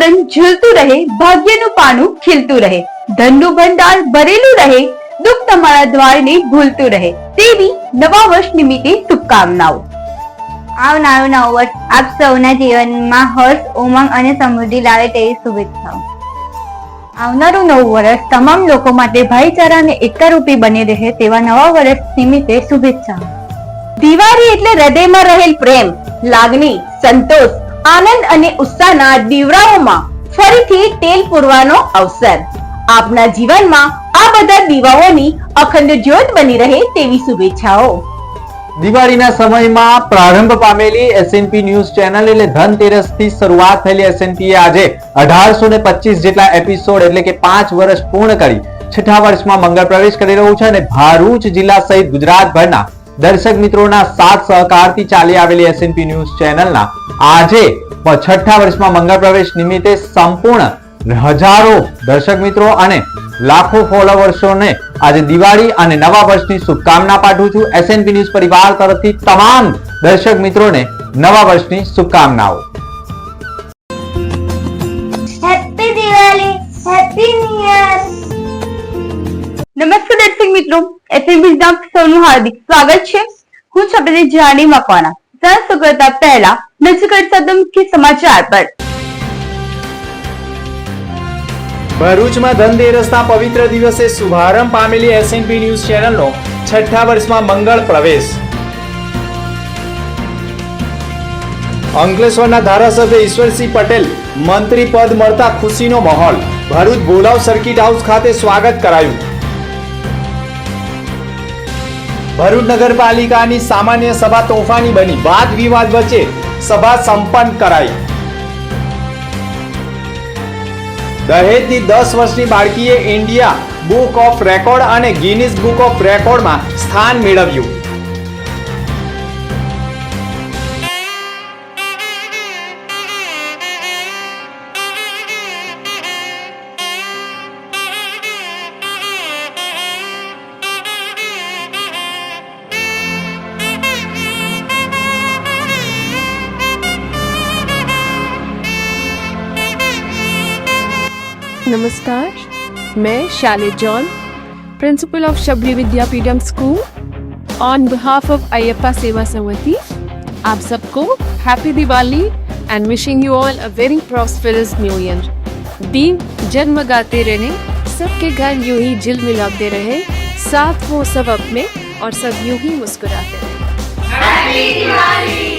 તોરણ ઝૂલતું રહે, ભાગ્યનું પાનું ખીલતું રહે, ધનનું ભંડાર ભરેલું રહે, દુઃખ તમારા દ્વારને ભૂલતું રહે, તેવી નવા વર્ષ નિમિત્તે શુભકામનાઓ. આવનારું નવું વર્ષ આપ સૌના જીવનમાં હર્ષ, ઉમંગ અને સમૃદ્ધિ લાવે તેવી શુભેચ્છાઓ. આવનારું નવું વર્ષ તમામ લોકો માટે ભાઈચારા અને એકતારૂપી બની રહે તેવા નવા વર્ષ નિમિત્તે શુભેચ્છાઓ. દિવાળી એટલે હૃદયમાં રહેલ પ્રેમ, લાગણી, સંતોષ, આનંદ અને ઉત્સાહના દીવડાઓમાં ફરીથી તેલ પૂરવાનો અવસર. આપના જીવનમાં આ બધા દીવાઓની અખંડ જ્યોત બની રહે તેવી શુભેચ્છાઓ. દિવાળીના સમયમાં પ્રારંભ પામેલી એસએનપી ન્યૂઝ ચેનલ એટલે ધનતેરસ થી શરૂઆત થયેલી એસએનપી આજે 1825 જેટલા એપિસોડ એટલે કે 5 વર્ષ પૂર્ણ કરી છઠ્ઠા વર્ષમાં મંગળ પ્રવેશ કરી રહ્યું છે અને ભરૂચ જિલ્લા સહિત ગુજરાતભરના દર્શક મિત્રોના સાથ સહકારથી ચાલી આવેલી એસએનપી ન્યૂઝ ચેનલના આજે છઠ્ઠા વર્ષમાં મંગળ પ્રવેશ નિમિત્તે સંપૂર્ણ હજારો દર્શક મિત્રો અને લાખો ફોલોવર્સોને આજે દિવાળી અને નવા વર્ષની શુભકામના પાઠવું છું. એસએનપી ન્યૂઝ પરિવાર તરફથી તમામ દર્શક મિત્રોને નવા વર્ષની શુભકામનાઓ. Happy Diwali, happy new year. નમસ્કાર દર્શક મિત્રો, એસએનપી માં સૌનું હાર્દિક સ્વાગત છે. હું છું આપણી જાણી મકવાના. શરૂ કરતા પહેલા નજર કરતા મુખ્ય સમાચાર પર. ભરૂચમાં ધનતેરસના પવિત્ર દિવસે શુભારંભ પામેલી એસએનપી ન્યૂઝ ચેનલનો છઠ્ઠા વર્ષમાં મંગળ પ્રવેશ. અંકલેશ્વરના ધારાસભ્ય ઈશ્વરસિંહ પટેલ મંત્રી પદ મળતા ખુશીનો માહોલ. ભરૂચ બોલાવ સર્કિટ હાઉસ ખાતે સ્વાગત કરાયું. ભરૂચ નગરપાલિકાની સામાન્ય સભા તોફાની બની, વાદ વિવાદ વચ્ચે સભા સંપન્ન કરાઈ. દહેજની 10 વર્ષની બાળકીએ ઇન્ડિયા બુક ઓફ રેકોર્ડ અને ગિનિસ બુક ઓફ રેકોર્ડમાં સ્થાન મેળવ્યું. नमस्कार, मैं Shale John, principal of Shabari Vidyapeetham school, on behalf of Ayyappa Seva Samiti, आप सबको happy Diwali and wishing you all a very prosperous new year. दीप जगमगाते रहे, सबके घर यूं ही झिलमिलाते रहे, साथ वो सब अपने और सब यूं ही मुस्कुराते रहे. हैप्पी दिवाली.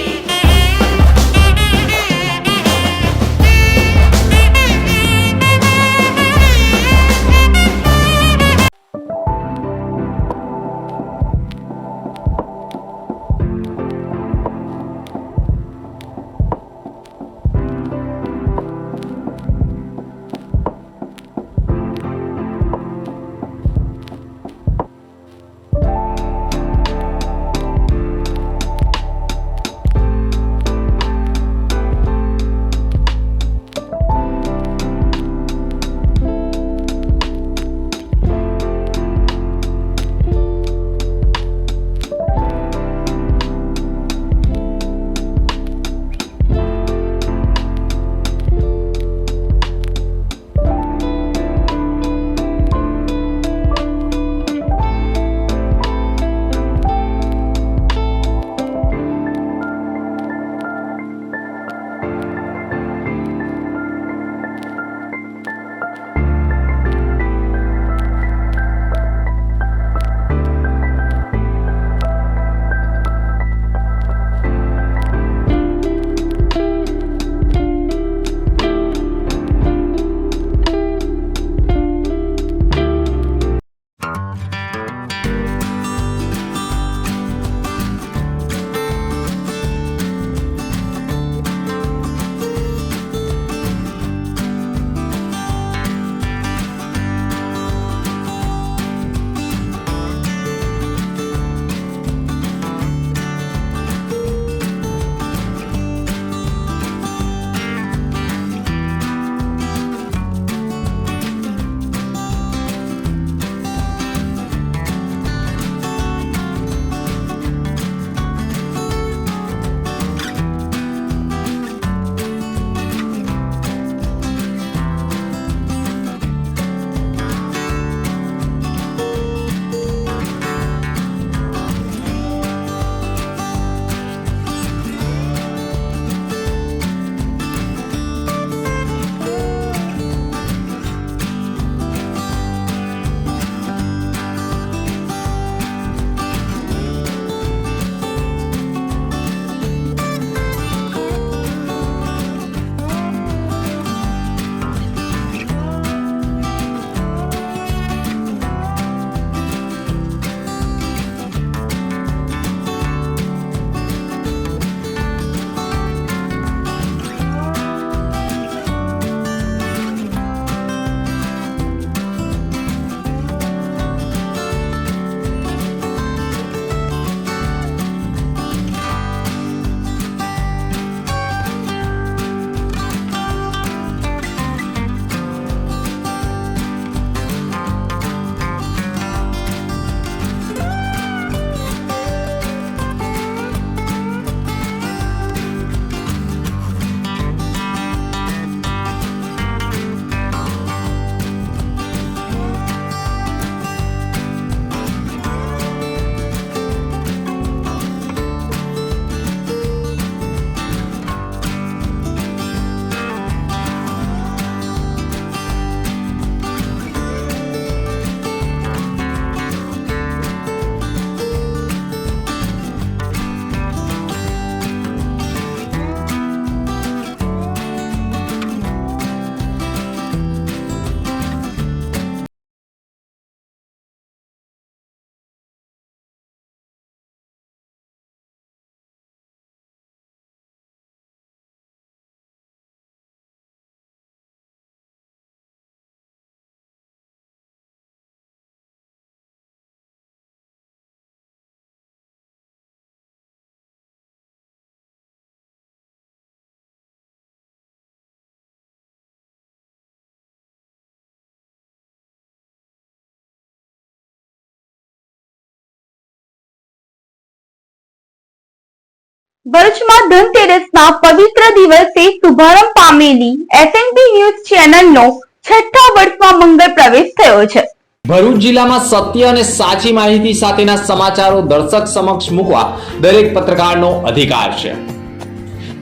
ભરૂચમાં ધનતેરસના પવિત્ર દિવસે શુભારંભ પામેલી એસએનપી ન્યૂઝ ચેનલનો 6થા વર્ષમાં મંગળ પ્રવેશ થયો છે. ભરૂચ જિલ્લામાં સત્ય અને સાચી માહિતી સાથેના સમાચારો દર્શક સમક્ષ મૂકવા દરેક પત્રકારનો અધિકાર છે.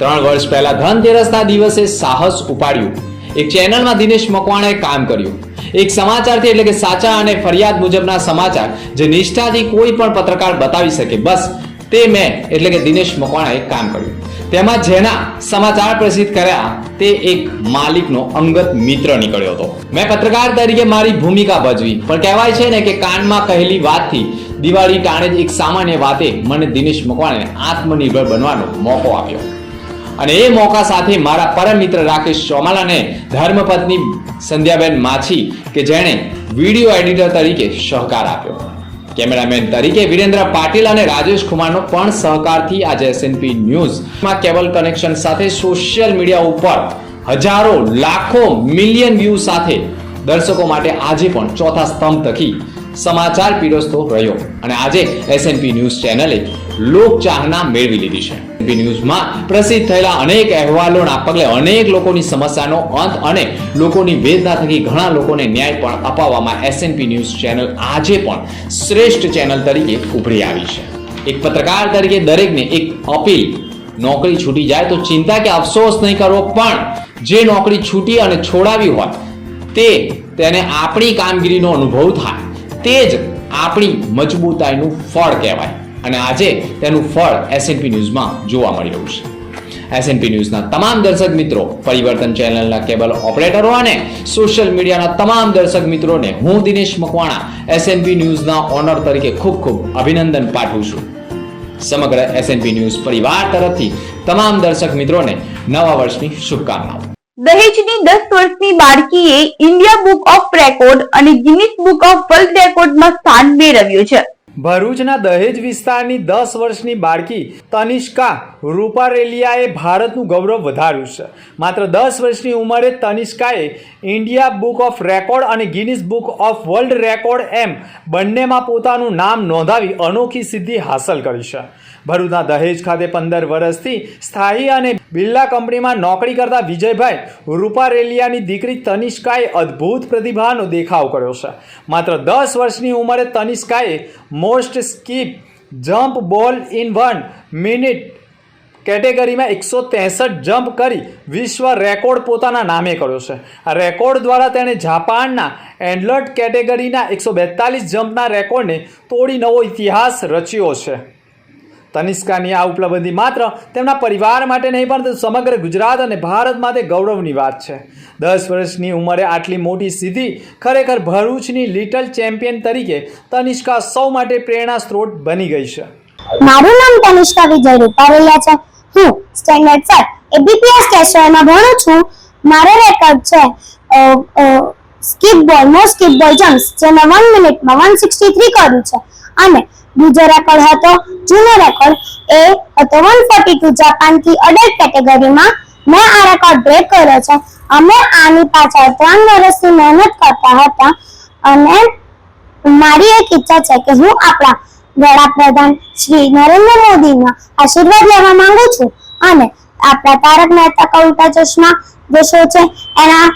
3 વર્ષ પહેલા ધનતેરસના દિવસે સાહસ ઉપાડ્યું. એક ચેનલમાં દિનેશ મકવાણાએ કામ કર્યું. એક સમાચારથી એટલે કે સાચા અને ફરિયાદ મુજબના સમાચાર જે નિષ્ઠાથી કોઈ પણ પત્રકાર બતાવી શકે, બસ તે મેં એટલે કે દિનેશ મકવાણાએ કામ કર્યું. તેમાં જેના સમાચાર પ્રસિદ્ધ કર્યા તે એક માલિકનો અંગત મિત્ર નીકળ્યો હતો. મેં પત્રકાર તરીકે મારી ભૂમિકા ભજવી, પણ કહેવાય છે ને કે કાનમાં કહેલી વાતથી દિવાળી ટાણે જ એક સામાન્ય વાતે મને દિનેશ મકવાણાને આત્મનિર્ભર બનવાનો મોકો આપ્યો. અને એ મોકા સાથે મારા પરમ મિત્ર રાકેશ ચોમાલાને ધર્મપત્ની સંધ્યાબેન માછી કે જેણે વિડીયો એડિટર તરીકે સહકાર આપ્યો. કેમેરામેન તરીકે વિરેન્દ્ર પાટીલ અને રાજેશ કુમારનો પણ સહકારથી આજે એસએનપી ન્યૂઝમાં કેબલ કનેક્શન સાથે સોશિયલ મીડિયા ઉપર હજારો લાખો મિલિયન વ્યૂ સાથે દર્શકો માટે આજે પણ ચોથા સ્તંભ થકી સમાચાર પીરસતો રહ્યો. અને આજે એસએનપી ન્યૂઝ ચેનલે લોકચાહના મેળવી લીધી છે. એસએનપી ન્યૂઝમાં પ્રસિદ્ધ થયેલા અનેક અહેવાલોના પગલે અનેક લોકોની સમસ્યાનો અંત અને લોકોની વેદના થકી ઘણા લોકોને ન્યાય પણ અપાવવામાં એસએનપી ન્યૂઝ ચેનલ આજે પણ શ્રેષ્ઠ ચેનલ તરીકે ઉભરી આવી છે. એક પત્રકાર તરીકે દરેકને એક અપીલ: નોકરી છૂટી જાય તો ચિંતા કે અફસોસ નહીં કરવો, પણ જે નોકરી છૂટી અને છોડાવી હોય તેને આપણી કામગીરીનો અનુભવ થાય તે જ આપણી મજબૂતાઈનું ફળ કહેવાય. અને આજે તેનું ફળ એસએનપી ન્યૂઝમાં જોવા મળી રહ્યું છે. એસએનપી ન્યૂઝના તમામ દર્શક મિત્રો, પરિવર્તન ચેનલના કેબલ ઓપરેટરો અને સોશિયલ મીડિયાના તમામ દર્શક મિત્રોને હું દિનેશ મકવાણા એસએનપી ન્યૂઝના ઓનર તરીકે ખૂબ ખૂબ અભિનંદન પાઠવું છું. સમગ્ર એસએનપી ન્યૂઝ પરિવાર તરફથી તમામ દર્શક મિત્રોને નવા વર્ષની શુભકામનાઓ. દહેજની 10 વર્ષની બાળકીએ ઇન્ડિયા બુક ઓફ રેકોર્ડ અને ગિનિસ બુક ઓફ વર્લ્ડ રેકોર્ડમાં સ્થાન મેળવ્યું છે. ભરૂચના દહેજ વિસ્તારની 10 વર્ષની બાળકી તનિષ્કા રૂપારેલિયાએ ભારતનું ગૌરવ વધાર્યું છે. માત્ર 10 વર્ષની ઉંમરે તનિષ્કાએ ઇન્ડિયા બુક ઓફ રેકોર્ડ અને Guinness book of world record એમ બંનેમાં પોતાનું નામ નોંધાવી અનોખી સિદ્ધિ હાંસલ કરી છે. ભરૂચના દહેજ ખાતે 15 વર્ષથી સ્થાયી અને બિરલા કંપનીમાં નોકરી કરતા વિજયભાઈ રૂપારેલિયાની દીકરી તનિષ્કાએ અદ્ભુત પ્રતિભાનો દેખાવ કર્યો છે. માત્ર 10 વર્ષની ઉંમરે તનિષ્કાએ most skip jump ball in 1 minute કેટેગરીમાં 163 જમ્પ કરી વિશ્વ રેકોર્ડ પોતાના નામે કર્યો છે. આ રેકોર્ડ દ્વારા તેણે જાપાનના એડલ્ટ કેટેગરીના 142 જમ્પના રેકોર્ડને તોડી નવો ઇતિહાસ રચ્યો છે. તનિષ્કાની આ ઉપલબ્ધિ માત્ર તેમના પરિવાર માટે નહીં પરંતુ સમગ્ર ગુજરાત અને ભારત માટે ગૌરવની વાત છે. 10 વર્ષની ઉંમરે આટલી મોટી સિદ્ધિ ખરેખર ભરૂચની લિટલ ચેમ્પિયન તરીકે તનિષ્કા સૌ માટે પ્રેરણા સ્ત્રોત બની ગઈ છે. મારું નામ તનિષ્કા વિજય રૂપારેલિયા છે. હું સ્ટેન્ડર્ડ 7 એબીપીએસ કેશરમાં ભણું છું. મારો રેકોર્ડ છે સ્કીપ બોલ નો સ્કીપ બોલ જમ્પ્સ, જે મેં 1 મિનિટમાં 163 કર્યું છે. અને બીજો રેકોર્ડ હતો, જૂનો રેકોર્ડ, એ હતો 142 જાપાનથી અડલ્ટ કેટેગરીમાં. મેં આ રેકોર્ડ બ્રેક કર્યો છે. અમે આની પાછળ 3 વર્ષથી મહેનત કરતા હતા અને મારી એક ઈચ્છા છે કે હું આપણા વડાપ્રધાન શ્રી નરેન્દ્ર મોદીના આશીર્વાદ લેવા માંગુ છું અને આપણા તારક મહેતા કા ઉલ્ટા ચશ્મા જે શો છે એના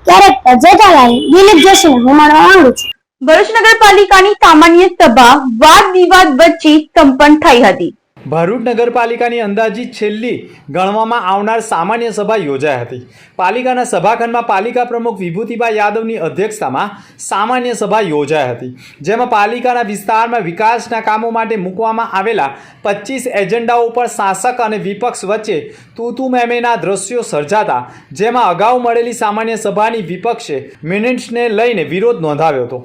કેરેક્ટર જેઠાલાલ દિલીપ જોશીને હું મળવા માંગુ છું. ભરૂચ નગરપાલિકાની સામાન્ય સભા વાદ વિવાદ વચ્ચે સંપન્ન થઈ હતી. ભરૂચ નગરપાલિકાની અંદાજિત છેલ્લી ગણવામાં આવનાર સામાન્ય સભા યોજાઈ હતી. પાલિકાના સભાખંડમાં પાલિકા પ્રમુખ વિભૂતિભાઈ યાદવની અધ્યક્ષતામાં સામાન્ય સભા યોજાઈ હતી, જેમાં પાલિકાના વિસ્તારમાં વિકાસના કામો માટે મૂકવામાં આવેલા 25 એજન્ડાઓ પર શાસક અને વિપક્ષ વચ્ચે તૂતુ મેમેના દ્રશ્યો સર્જાતા, જેમાં અગાઉ મળેલી સામાન્ય સભાની વિપક્ષે મિનિટ્સને લઈને વિરોધ નોંધાવ્યો હતો.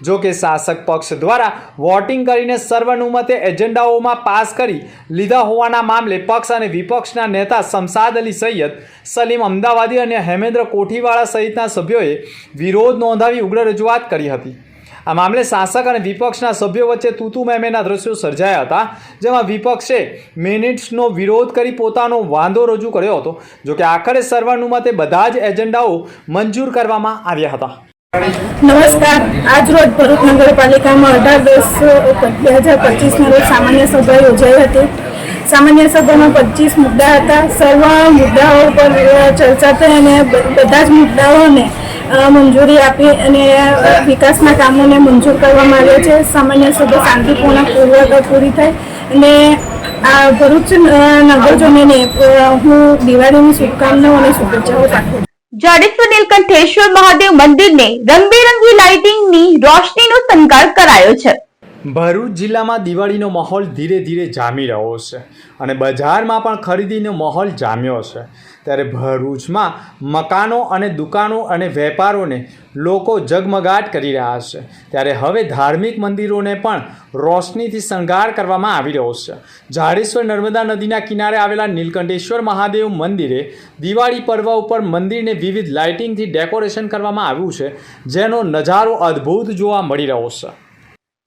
જો કે શાસક પક્ષ દ્વારા વોટિંગ કરીને સર્વનુમતે એજન્ડાઓમાં પાસ કરી લીધા હોવાના મામલે પક્ષ અને વિપક્ષના નેતા શમશાદ અલી સૈયદ, સલીમ અમદાવાદી અને હેમેન્દ્ર કોઠીવાળા સહિતના સભ્યોએ વિરોધ નોંધાવી ઉગ્ર રજૂઆત કરી હતી. આ મામલે શાસક અને વિપક્ષના સભ્યો વચ્ચે તૂતુ મેમેના દ્રશ્યો સર્જાયા હતા, જેમાં વિપક્ષે મિનિટ્સનો વિરોધ કરી પોતાનો વાંધો રજૂ કર્યો હતો. જો કે આખરે સર્વાનુમતે બધા જ એજન્ડાઓ મંજૂર કરવામાં આવ્યા હતા. નમસ્કાર. આજ રોજ ભરૂચ નગરપાલિકામાં 18/10/2025 રોજ સામાન્ય સભા યોજાઈ હતી. સામાન્ય સભામાં 25 મુદ્દા હતા. સર્વ મુદ્દાઓ પર ચર્ચા થઈ અને બધા જ મુદ્દાઓને મંજૂરી આપી અને વિકાસના કામોને મંજૂર કરવામાં આવ્યા છે. સામાન્ય સભા શાંતિપૂર્ણ પૂરી થઈ અને આ ભરૂચ નગરજનોને હું દિવાળીની શુભકામનાઓ અને શુભેચ્છાઓ પાઠવું છું. જાડેશ્વર નીલકંઠેશ્વર મહાદેવ મંદિરને રંગબેરંગી લાઇટિંગની રોશનીનો શણગાર કરાયો છે. ભરૂચ જિલ્લામાં દિવાળીનો માહોલ ધીરે ધીરે જામી રહ્યો છે અને બજારમાં પણ ખરીદીનો માહોલ જામ્યો છે. ત્યારે ભરૂચમાં મકાનો અને દુકાનો અને વેપારોને લોકો ઝગમગાટ કરી રહ્યા છે. ત્યારે હવે ધાર્મિક મંદિરોને પણ રોશનીથી શણગાર કરવામાં આવી રહ્યો છે. જાડેશ્વર નર્મદા નદીના કિનારે આવેલા નીલકંઠેશ્વર મહાદેવ મંદિરે દિવાળી પર્વ ઉપર મંદિરને વિવિધ લાઇટિંગથી ડેકોરેશન કરવામાં આવ્યું છે, જેનો નજારો અદ્ભુત જોવા મળી રહ્યો છે.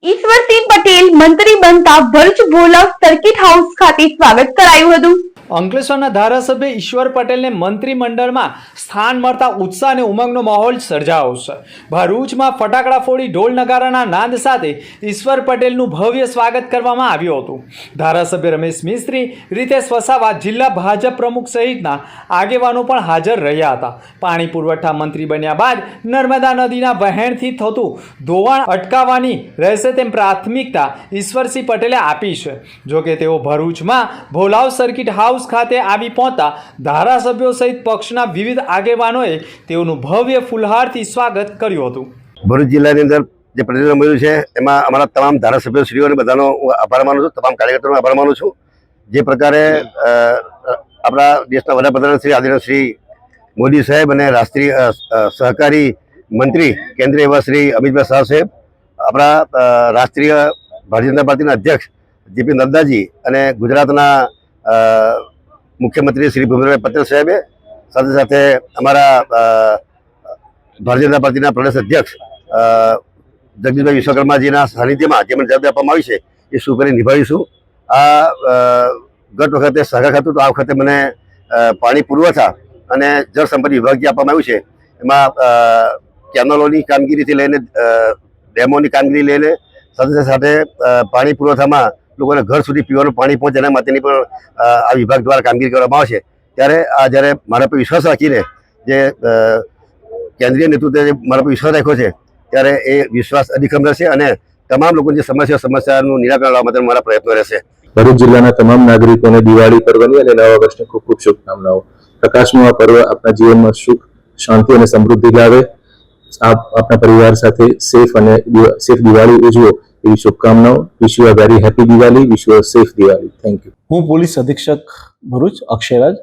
ઈશ્વરસિંહ પટેલ મંત્રી બનતા ભરૂચ ભોલાવ સર્કિટ હાઉસ ખાતે સ્વાગત કરાયું હતું. અંકલેશ્વરના ધારાસભ્ય ઈશ્વર પટેલને મંત્રીમંડળમાં સ્થાન મળતા ઉત્સાહ અને ઉમંગનો માહોલ સર્જાયો છે. ભરૂચમાં ફટાકડા ફોડી ઢોલ નગારાના નાદ સાથે ઈશ્વર પટેલનું ભવ્ય સ્વાગત કરવામાં આવ્યું હતું. ધારાસભ્ય રમેશ મિસ્ત્રી, રીતેશ વસાવા, જિલ્લા ભાજપ પ્રમુખ સહિતના આગેવાનો પણ હાજર રહ્યા હતા. પાણી પુરવઠા મંત્રી બન્યા બાદ નર્મદા નદીના વહેણથી થતું ધોવાણ અટકાવવાની રહેશે તેમ પ્રાથમિકતા ઈશ્વરસિંહ પટેલે આપી છે. જોકે તેઓ ભરૂચમાં ભોલાવ સર્કિટ હાઉસ ખાતે આવી પહોંચતા ધારાસભ્યો સહિત પક્ષના વિવિધ આગેવાનોએ તેઓનું ભવ્ય ફુલહારથી સ્વાગત કર્યું હતું. ભરૂચ જિલ્લાની અંદર જે પ્રતિનિધિત્વ મળ્યું છે એમાં અમારા તમામ ધારાસભ્યો શ્રીઓને બધાનો હું આભાર માનું છું, તમામ કાર્યકર્તાઓનો આભાર માનું છું. જે પ્રકારે આપણા દેશના વડાપ્રધાન શ્રી આદરણીય શ્રી મોદી સાહેબ અને રાષ્ટ્રીય સહકારી મંત્રી કેન્દ્રીય એવા શ્રી અમિતભાઈ શાહ સાહેબ, આપણા રાષ્ટ્રીય ભારતીય જનતા પાર્ટીના અધ્યક્ષ જેપી નડ્ડાજી અને ગુજરાતના મુખ્યમંત્રી શ્રી ભૂપેન્દ્રભાઈ પટેલ સાહેબે, સાથે સાથે અમારા ભારતીય જનતા પાર્ટીના પ્રદેશ અધ્યક્ષ જગદીશભાઈ વિશ્વકર્માજીના સાનિધ્યમાં જે મને જવાબદારી આપવામાં આવી છે એ સુપેરે નિભાવીશું. આ ગત વખતે સહકાર ખાતું તો આ વખતે મને પાણી પુરવઠા અને જળ સંપત્તિ વિભાગ જે આપવામાં આવ્યું છે એમાં કેનલોની કામગીરીથી લઈને ડેમોની કામગીરી લઈને સાથે સાથે પાણી પુરવઠામાં લોકોને ઘર સુધી પીવાનું પાણી પહોંચે એના માટેની પણ આ વિભાગ દ્વારા કામગીરી કરવામાં આવશે. ત્યારે આ જ્યારે મારા પર વિશ્વાસ રાખીને જે કેન્દ્રીય નેતૃત્વએ મારા પર વિશ્વાસ રાખ્યો છે ત્યારે એ વિશ્વાસ અધિક્રમ રહેશે અને તમામ લોકોની જે સમસ્યાનું નિરાકરણ લાવવા માટે મારા પ્રયત્નો રહેશે. ભરૂચ જિલ્લાના તમામ નાગરિકોને દિવાળી પર્વની અને નવા વર્ષની ખૂબ ખૂબ શુભકામનાઓ. પ્રકાશનું આ પર્વ આપણા જીવનમાં સુખ, શાંતિ અને સમૃદ્ધિ લાવે. આપ આપના પરિવાર સાથે સેફ દિવાળી ઉજવો એવી શુભકામનાઓ. Wish you a very happy Diwali. Wish you a safe Diwali. Thank you. હું પોલીસ અધિક્ષક ભરૂચ અક્ષયરાજ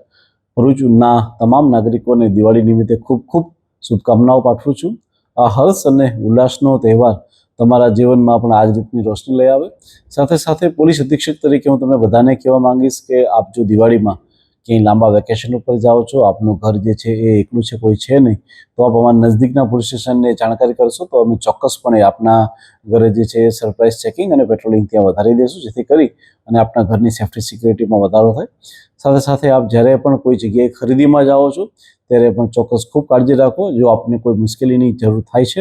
ભરૂચના તમામ નાગરિકોને દિવાળી નિમિત્તે ખૂબ ખૂબ શુભકામનાઓ પાઠવું છું. આ હર્ષ અને ઉલ્લાસનો તહેવાર તમારા જીવનમાં પણ આ જ રીતની રોશની લઈ આવે. સાથે સાથે પોલીસ અધિક્ષક તરીકે હું તમને બધાને કહેવા માંગીશ કે આપ જો દિવાળીમાં ક્યાંય લાંબા વેકેશન ઉપર જાઓ છો, આપનું ઘર જે છે એ એકલું છે, કોઈ છે નહીં, તો આપ અમારા નજદીકના પોલીસ સ્ટેશનને જાણકારી કરશો તો અમે ચોક્કસપણે આપના ઘરે જે છે એ સરપ્રાઇઝ ચેકિંગ અને પેટ્રોલિંગ ત્યાં વધારી દઈશું, જેથી કરી અને આપના ઘરની સેફ્ટી સિક્યુરિટીમાં વધારો થાય. સાથે સાથે આપ જ્યારે પણ કોઈ જગ્યાએ ખરીદીમાં જાઓ છો ત્યારે પણ ચોક્કસ ખૂબ કાળજી રાખો. જો આપને કોઈ મુશ્કેલીની જરૂર થાય છે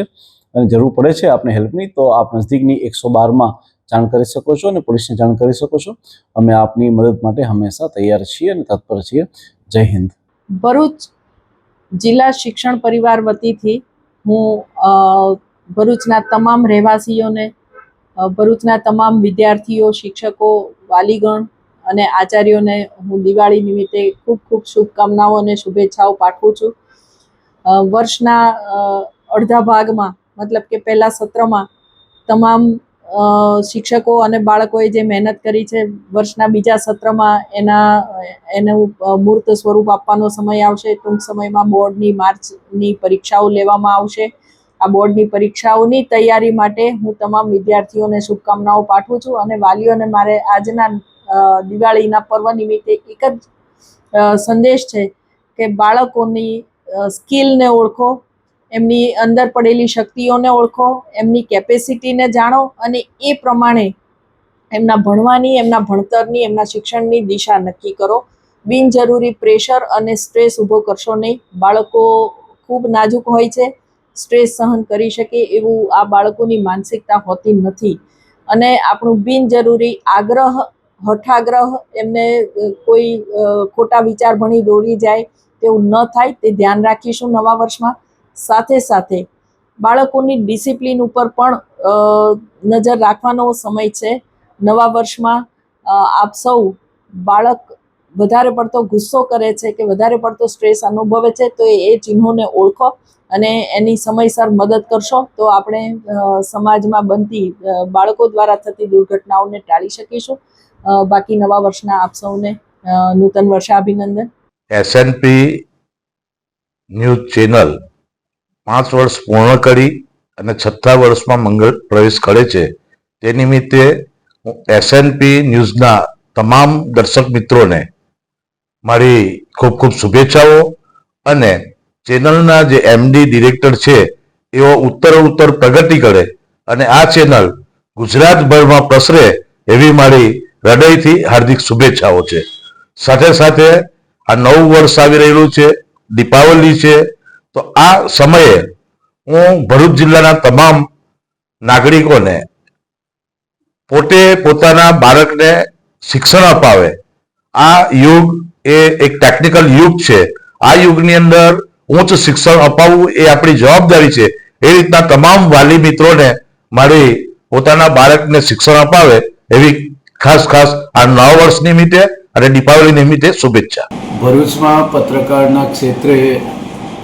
અને જરૂર પડે છે આપને હેલ્પની, તો આપ નજદીકની 112માં જાણ કરી શકો છો અને પોલીસને જાણ કરી શકો છો. અમે આપની મદદ માટે હંમેશા તૈયાર છીએ અને તત્પર છીએ. જય હિન્દ. ભરૂચ જિલ્લા શિક્ષણ પરિવાર વતીથી હું ભરૂચના તમામ રહેવાસીઓને, ભરૂચના તમામ વિદ્યાર્થીઓ, શિક્ષકો, વાલીગણ અને આચાર્યોને હું દિવાળી નિમિત્તે ખૂબ ખૂબ શુભકામનાઓ અને શુભેચ્છાઓ પાઠવું છું. વર્ષના અડધા ભાગમાં, મતલબ કે પહેલા સત્રમાં તમામ શિક્ષકો અને બાળકોએ જે મહેનત કરી છે, વર્ષના બીજા સત્રમાં એનું મૂર્ત સ્વરૂપ આપવાનો સમય આવશે. ટૂંક સમયમાં બોર્ડની માર્ચની પરીક્ષાઓ લેવામાં આવશે. આ બોર્ડની પરીક્ષાઓની તૈયારી માટે હું તમામ વિદ્યાર્થીઓને શુભકામનાઓ પાઠવું છું અને વાલીઓને મારે આજના દિવાળીના પર્વ નિમિત્તે એક જ સંદેશ છે કે બાળકોની સ્કિલને ઓળખો, એમની અંદર પડેલી શક્તિઓને ઓળખો, એમની કેપેસિટીને જાણો અને એ પ્રમાણે એમના ભણવાની, એમના ભણતરની, એમના શિક્ષણની દિશા નક્કી કરો. બિનજરૂરી પ્રેશર અને સ્ટ્રેસ ઊભો કરશો નહીં. બાળકો ખૂબ નાજુક હોય છે, સ્ટ્રેસ સહન કરી શકે એવું આ બાળકોની માનસિકતા હોતી નથી અને આપણું બિનજરૂરી આગ્રહ હઠાગ્રહ એમને કોઈ ખોટા વિચાર ભણી દોરી જાય તેવું ન થાય તે ધ્યાન રાખીશું નવા વર્ષમાં. સાથે સાથે બાળકોની ડિસિપ્લિન ઉપર પણ નજર રાખવાનો સમય છે. નવા વર્ષમાં આપ સૌ બાળક વધારે પડતો ગુસ્સો કરે છે કે વધારે પડતો સ્ટ્રેસ અનુભવે છે તો એ ચિહ્નોને ઓળખો અને એની સમયસર મદદ કરશો તો આપણે સમાજમાં બનતી બાળકો દ્વારા થતી દુર્ઘટનાઓને ટાળી શકીશું. બાકી નવા વર્ષના આપ સૌને નૂતન વર્ષાભિનંદન. એસએનપી ન્યૂઝ ચેનલ 5 વર્ષ પૂર્ણ કરી અને 6થા વર્ષમાં મંગળ પ્રવેશ કરે છે. તે નિમિત્તે હું એસએનપી ન્યૂઝના તમામ દર્શક મિત્રોને મારી ખૂબ ખૂબ શુભેચ્છાઓ અને ચેનલના જે એમડી ડિરેક્ટર છે એઓ ઉત્તર પ્રગતિ કરે અને આ ચેનલ ગુજરાતભરમાં પ્રસરે એવી મારી હૃદયથી હાર્દિક શુભેચ્છાઓ છે. સાથે સાથે આ નવું વર્ષ આવી રહેલું છે, દીપાવલી છે, તો આ સમયે હું ભરૂચ જિલ્લાના તમામ નાગરિકોને પોતે પોતાના બાળકને શિક્ષણ અપાવે. આ યુગ એ એક ટેકનિકલ યુગ છે. આ યુગની અંદર ઉચ્ચ શિક્ષણ અપાવવું એ આપણી જવાબદારી છે. એ રીતના તમામ વાલી મિત્રોને મારી પોતાના બાળકને શિક્ષણ અપાવે એવી ખાસ આ નવા વર્ષ નિમિત્તે અને દીપાવલી નિમિત્તે શુભેચ્છા. ભરૂચમાં પત્રકારના ક્ષેત્રે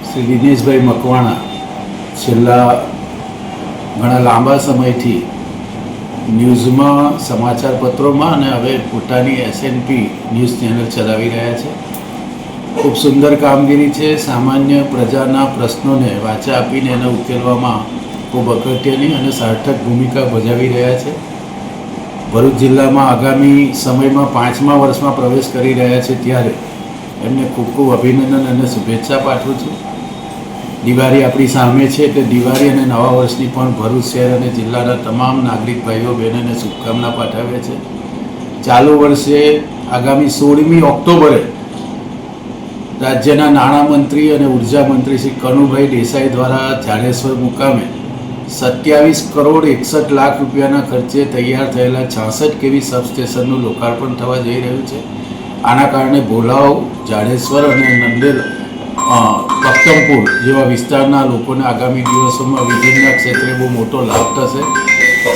શ્રી દિનેશભાઈ મકવાણા છેલ્લા ઘણા લાંબા સમયથી ન્યૂઝમાં, સમાચાર પત્રોમાં અને હવે પોતાની એસએનપી ન્યૂઝ ચેનલ ચલાવી રહ્યા છે. ખૂબ સુંદર કામગીરી છે. સામાન્ય પ્રજાના પ્રશ્નોને વાચા આપીને એને ઉકેલવામાં ખૂબ અગત્યની અને સાર્થક ભૂમિકા ભજવી રહ્યા છે. ભરૂચ જિલ્લામાં આગામી સમયમાં 5મા વર્ષમાં પ્રવેશ કરી રહ્યા છે ત્યારે એમને ખૂબ ખૂબ અભિનંદન અને શુભેચ્છા પાઠવું છું. દિવાળી આપણી સામે છે એટલે દિવાળી અને નવા વર્ષની પણ ભરૂચ શહેર અને જિલ્લાના તમામ નાગરિક ભાઈઓ બહેનોને શુભકામના પાઠવે છે. ચાલુ વર્ષે આગામી 16મી ઓક્ટોબરે રાજ્યના નાણામંત્રી અને ઉર્જા મંત્રી શ્રી કનુભાઈ દેસાઈ દ્વારા જાડેશ્વર મુકામે 27 કરોડ 61 લાખ રૂપિયાના ખર્ચે તૈયાર થયેલા 66 કેવી સબસ્ટેશનનું લોકાર્પણ થવા જઈ રહ્યું છે. આના કારણે ભોલાવ, જાડેશ્વર અને નંદેલ, પક્તમપુર જેવા વિસ્તારના લોકોને આગામી દિવસોમાં વીજળીના ક્ષેત્રે બહુ મોટો લાભ થશે.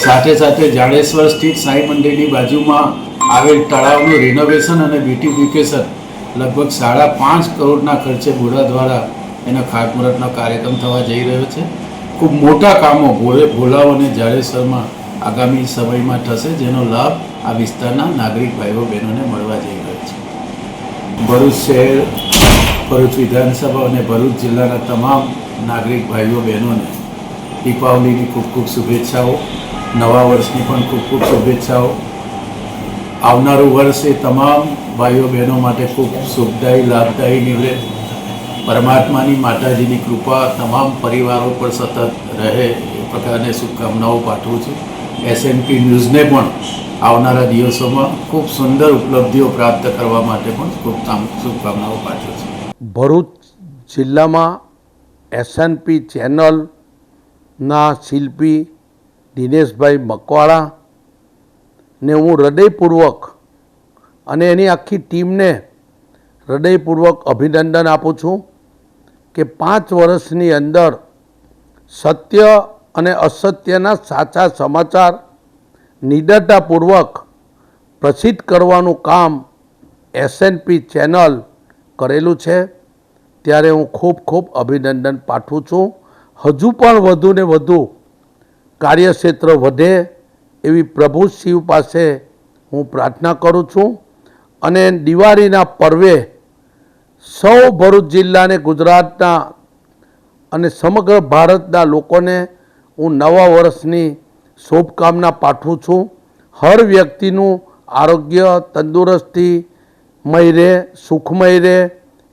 સાથે સાથે જાડેશ્વર સ્થિત સાંઈ મંદિરની બાજુમાં આવેલ તળાવનું રિનોવેશન અને બ્યુટિફિકેશન લગભગ 5.5 કરોડના ખર્ચે બોર્ડ દ્વારા એના ખાતમુહૂર્તનો કાર્યક્રમ થવા જઈ રહ્યો છે. ખૂબ મોટા કામો ભોલાવ અને જાડેશ્વરમાં આગામી સમયમાં થશે જેનો લાભ આ વિસ્તારના નાગરિક ભાઈઓ બહેનોને મળવા જઈ રહ્યો છે. ભરૂચ શહેર, ભરૂચ વિધાનસભા અને ભરૂચ જિલ્લાના તમામ નાગરિક ભાઈઓ બહેનોને દીપાવલીની ખૂબ ખૂબ શુભેચ્છાઓ, નવા વર્ષની પણ ખૂબ ખૂબ શુભેચ્છાઓ. આવનારું વર્ષ એ તમામ ભાઈઓ બહેનો માટે ખૂબ સુખદાયી, લાભદાયી નીવડે. પરમાત્માની, માતાજીની કૃપા તમામ પરિવારો પર સતત રહે એ પ્રકારની શુભકામનાઓ પાઠવું છું. એસએનપી ન્યૂઝને પણ આવનારા દિવસોમાં ખૂબ સુંદર ઉપલબ્ધિઓ પ્રાપ્ત કરવા માટે પણ ખૂબ શુભકામનાઓ પાઠવું છું. ભરૂચ જિલ્લામાં એસએનપી ચેનલના શિલ્પી દિનેશભાઈ મકવાણા ને હું હૃદયપૂર્વક અને એની આખી ટીમને હૃદયપૂર્વક અભિનંદન આપું છું કે 5 વર્ષની અંદર સત્ય અને અસત્યના સાચા સમાચાર નિડરતાપૂર્વક પ્રસિદ્ધ કરવાનું કામ એસએનપી ચેનલ કરેલું છે. ત્યારે હું ખૂબ ખૂબ અભિનંદન પાઠવું છું. હજુ પણ વધુ ને વધુ કાર્યક્ષેત્ર વધે એવી પ્રભુ શિવ પાસે હું પ્રાર્થના કરું છું. અને દિવાળીના પર્વે સૌ ભરૂચ જિલ્લાને, ગુજરાતના અને સમગ્ર ભારતના લોકોને હું નવા વર્ષની શુભકામના પાઠવું છું. હર વ્યક્તિનું આરોગ્ય, તંદુરસ્તીમય રહે, સુખમય રહે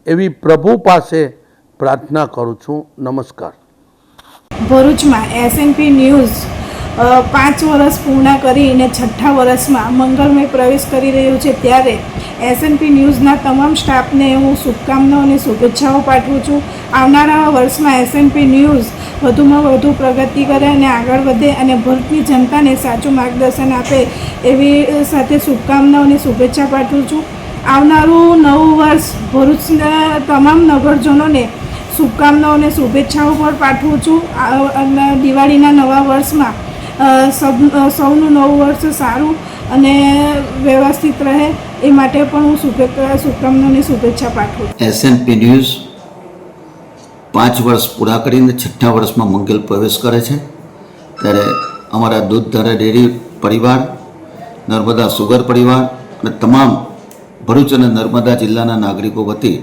એવી પ્રભુ પાસે પ્રાર્થના કરું છું. નમસ્કાર. ભરૂચમાં એસએનપી ન્યૂઝ 5 વર્ષ પૂર્ણ કરીને 6થા વર્ષમાં મંગલમય પ્રવેશ કરી રહ્યું છે ત્યારે એસએનપી ન્યૂઝના તમામ સ્ટાફને હું શુભકામનાઓ અને શુભેચ્છાઓ પાઠવું છું. આવનારા વર્ષમાં એસએનપી ન્યૂઝ વધુમાં વધુ પ્રગતિ કરે અને આગળ વધે અને ભરૂચની જનતાને સાચું માર્ગદર્શન આપે એવી સાથે શુભકામનાઓ અને શુભેચ્છા પાઠવું છું. આવનારું નવું વર્ષ ભરૂચના તમામ નગરજનોને શુભકામનાઓ અને શુભેચ્છાઓ પણ પાઠવું છું. દિવાળીના નવા વર્ષમાં સૌનું નવું વર્ષ સારું અને વ્યવસ્થિત રહે એ માટે પણ હું શુભકામનાઓ અને શુભેચ્છા પાઠવું છું. એસએનપી ન્યૂઝ 5 વર્ષ પૂરા કરીને 6થા વર્ષમાં મંગલ પ્રવેશ કરે છે ત્યારે અમારા દૂધધારા ડેરી પરિવાર, નર્મદા સુગર પરિવાર અને તમામ ભરૂચ અને નર્મદા જિલ્લાના નાગરિકો વતી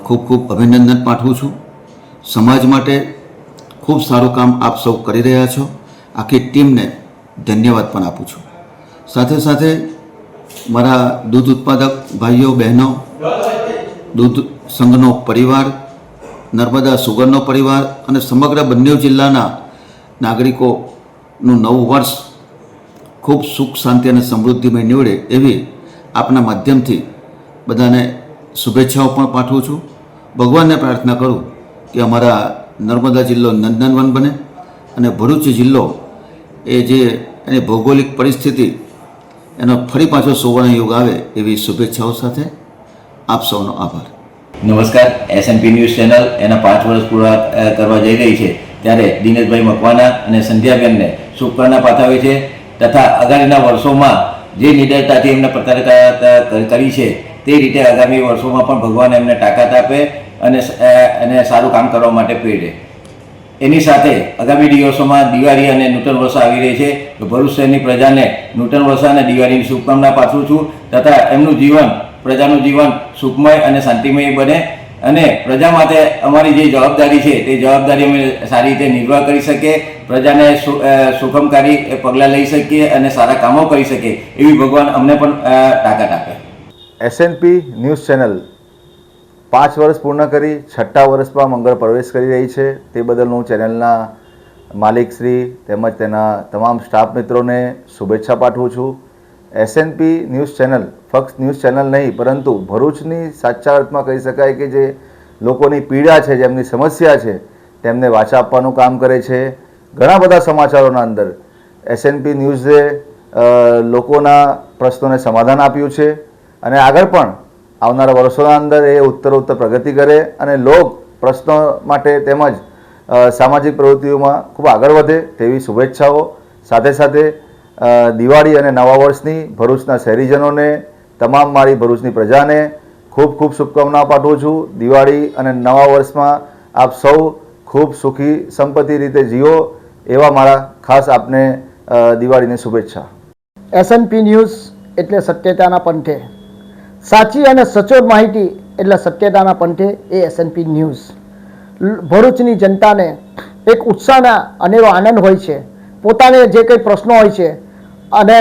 ખૂબ ખૂબ અભિનંદન પાઠવું છું. સમાજ માટે ખૂબ સારું કામ આપ સૌ કરી રહ્યા છો. આખી ટીમને ધન્યવાદ પણ આપું છું. સાથે સાથે મારા દૂધ ઉત્પાદક ભાઈઓ બહેનો, દૂધ સંઘનો પરિવાર, નર્મદા સુગરનો પરિવાર અને સમગ્ર બંને જિલ્લાના નાગરિકોનું નવું વર્ષ ખૂબ સુખ, શાંતિ અને સમૃદ્ધિમય નીવડે એવી આપના માધ્યમથી બધાને શુભેચ્છાઓ પણ પાઠવું છું. ભગવાનને પ્રાર્થના કરું કે અમારા નર્મદા જિલ્લો નંદનવન બને અને ભરૂચ જિલ્લો એ જે એની ભૌગોલિક પરિસ્થિતિ એનો ફરી પાછો સુવર્ણ યુગ આવે એવી શુભેચ્છાઓ સાથે આપ સૌનો આભાર. નમસ્કાર. એસએનપી ન્યૂઝ ચેનલ એના 5 વર્ષ પૂરા કરવા જઈ રહી છે ત્યારે દિનેશભાઈ મકવાના અને સંધ્યાબેનને શુભકામના પાઠવે છે તથા આગામીના વર્ષોમાં જે નિડરતાથી એમને પત્રકારિતા કરી છે તે રીતે આગામી વર્ષોમાં પણ ભગવાન એમને તાકાત આપે અને સારું કામ કરવા માટે પ્રેરે. એની સાથે આગામી દિવસોમાં દિવાળી અને નૂતન વર્ષ આવી રહી છે તો ભરૂચ શહેરની પ્રજાને નૂતન વર્ષ અને દિવાળીની શુભકામના પાઠવું છું તથા એમનું જીવન, પ્રજાનું જીવન સુખમય અને શાંતિમય બને અને પ્રજા માટે અમારી જે જવાબદારી છે તે જવાબદારી અમે સારી રીતે નિર્વાહ કરી શકીએ, પ્રજાને સુખમકારી પગલાં લઈ શકીએ અને સારા કામો કરી શકીએ એવી ભગવાન અમને પણ તાકાત આપે. એસએનપી ન્યૂઝ ચેનલ 5 વર્ષ પૂર્ણ કરી 6થા વર્ષમાં મંગળ પ્રવેશ કરી રહી છે. તે બદલ હું ચેનલના માલિકશ્રી તેમજ તેના તમામ સ્ટાફ મિત્રોને શુભેચ્છા પાઠવું છું. એસએનપી ન્યૂઝ ચેનલ ફક્ત ન્યૂઝ ચેનલ નહીં પરંતુ ભરૂચની સાચા અર્થમાં કહી શકાય કે જે લોકોની પીડા છે, જેમની સમસ્યા છે તેમને વાચા આપવાનું કામ કરે છે. ઘણા બધા સમાચારોના અંદર એસએનપી ન્યૂઝે લોકોના પ્રશ્નોને સમાધાન આપ્યું છે અને આગળ પણ આવનારા વર્ષોના અંદર એ ઉત્તરોત્તર પ્રગતિ કરે અને લોક પ્રશ્નો માટે તેમજ સામાજિક પ્રવૃત્તિઓમાં ખૂબ આગળ વધે તેવી શુભેચ્છાઓ. સાથે સાથે દિવાળી અને નવા વર્ષની ભરૂચના શહેરીજનોને, તમામ મારી ભરૂચની પ્રજાને ખૂબ ખૂબ શુભકામનાઓ પાઠવું છું. દિવાળી અને નવા વર્ષમાં આપ સૌ ખૂબ સુખી સંપત્તિ રીતે જીવો એવા મારા ખાસ આપને દિવાળીની શુભેચ્છા. એસએનપી ન્યૂઝ એટલે સત્યતાના પંથે, સાચી અને સચોટ માહિતી એટલે સત્યતાના પંથે એ એસએનપી ન્યૂઝ. ભરૂચની જનતાને એક ઉત્સાહના અનેરો આનંદ હોય છે. પોતાને જે કંઈ પ્રશ્નો હોય છે અને